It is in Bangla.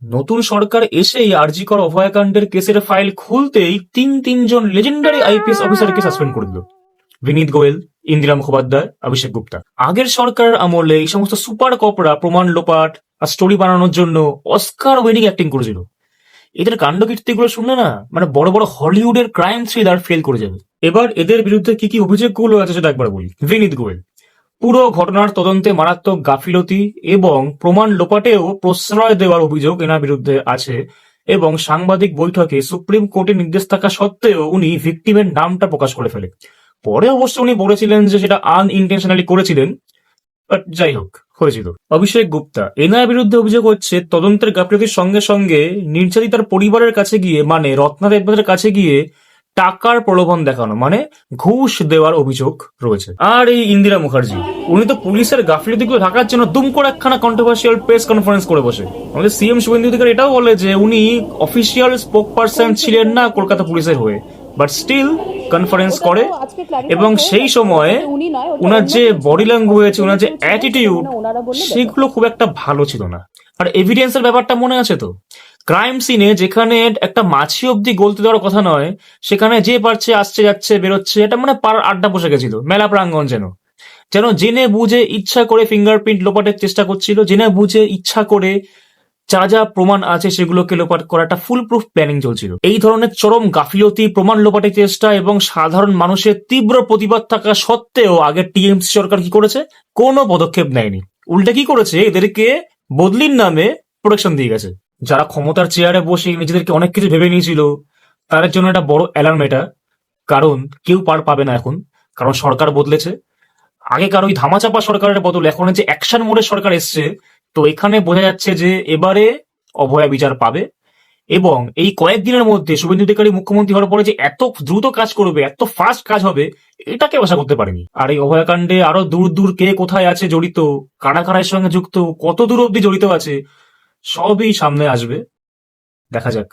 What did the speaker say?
নতুন সরকার এসেই আরজিকর অভয়াকাণ্ডের কেসের ফাইল খুলতেই তিনজন লেজেন্ডারি আইপিএস অফিসারকে সাসপেন্ড করে দিল। বিনীত গোয়েল, ইন্দিরা মুখোপাধ্যায়, অভিষেক গুপ্তা। আগের সরকার আমলে এই সমস্ত সুপার কপরা প্রমাণ লোপাট আর স্টোরি বানানোর জন্য অস্কার উইনিং অ্যাক্টিং করেছিল। এদের কাণ্ডকীর্তিগুলো শুনলে না মানে বড় বড় হলিউডের ক্রাইম থ্রিলার ফেল করে যাবে। এবার এদের বিরুদ্ধে কি কি অভিযোগগুলো আছে সেটা একবার বলি। বিনীত গোয়েল পুরো ঘটনার তদন্তে মারাত্মক গাফিলতি এবং প্রমাণ লোপাটেও প্রশ্রয় দেওয়ার অভিযোগ এনার বিরুদ্ধে আছে, এবং সাংবাদিক বৈঠকে সুপ্রিম কোর্টের নির্দেশ থাকা সত্ত্বেও উনি ভিকটিমের নামটা প্রকাশ করে ফেলে। পরে অবশ্য উনি বলেছিলেন যে সেটা আনইনটেনশনালি করেছিলেন, বাট যাই হোক হয়েছিল। অভিষেক গুপ্তা এনার বিরুদ্ধে অভিযোগ হচ্ছে তদন্তের গাফিলতির সঙ্গে সঙ্গে নির্যাতিতার পরিবারের কাছে গিয়ে মানে রত্না দেবনাথের কাছে গিয়ে টাকার প্রলোভন দেখানো মানে ঘুষ দেওয়ার অভিযোগ রয়েছে। আর এই ইন্দিরা মুখার্জি উনি তো পুলিশের গাফিলতিগুলো ঢাকার জন্য দুম করে একখানা কন্ট্রোভার্সিয়াল প্রেস কনফারেন্স করে বসে। আমাদের সিএম শুভেন্দু অধিকারী এটাও বলে যে উনি অফিসিয়াল স্পোক পারসন ছিলেন না কলকাতা পুলিশের হয়ে, বাট স্টিল কনফারেন্স করে। এবং সেই সময় ওনার যে বডি ল্যাঙ্গুয়েজ, ওনার যে অ্যাটিটিউড, সেগুলো খুব একটা ভালো ছিল না। আর এভিডেন্সের ব্যাপারটা মনে আছে তো, ক্রাইম সিনে যেখানে একটা মাছি অব্দি গলতে দেওয়ার কথা নয়, সেখানে যে পারছে আসছে যাচ্ছে বেরোচ্ছে, এটা মানে পাড়ার আড্ডা বসে গেছিল, মেলা প্রাঙ্গণ যেন যেন জেনে বুঝে ইচ্ছা করে ফিঙ্গারপ্রিন্ট লোপাটের চেষ্টা করছিল, জেনে বুঝে ইচ্ছা করে যা যা প্রমাণ আছে সেগুলোকে লোপাট করা একটা ফুল প্রুফ প্ল্যানিং চলছিল। এই ধরনের চরম গাফিলতি, প্রমাণ লোপাটের চেষ্টা এবং সাধারণ মানুষের তীব্র প্রতিবাদ থাকা সত্ত্বেও আগের টিএমসি সরকার কি করেছে? কোনো পদক্ষেপ নেয়নি। উল্টে কি করেছে? এদেরকে বদলির নামে প্রোটেকশন দিয়ে গেছে। যারা ক্ষমতার চেয়ারে বসে নিজেদেরকে অনেক কিছু ভেবে নিয়েছিল তাদের জন্য একটা বড় অ্যালার্ম এটা, কারণ কেউ পার পাবে না এখন, কারণ সরকার বদলেছে। আগেকার ওই ধামাচাপা সরকারের বদল এখন যে অ্যাকশন মোডের সরকার এসছে, তো এখানে বোঝা যাচ্ছে যে এবারে অভয়া বিচার পাবে। এবং এই কয়েকদিনের মধ্যে শুভেন্দু অধিকারী মুখ্যমন্ত্রী হওয়ার পরে যে এত দ্রুত কাজ করবে, এত ফাস্ট কাজ হবে, এটাকে আশা করতে পারেনি। আর এই অভয়াকাণ্ডে আরো দূর দূর কে কোথায় আছে জড়িত, কারা কারা এর সঙ্গে যুক্ত, কত দূর অব্দি জড়িত আছে, সবই সামনে আসবে। দেখা যাক।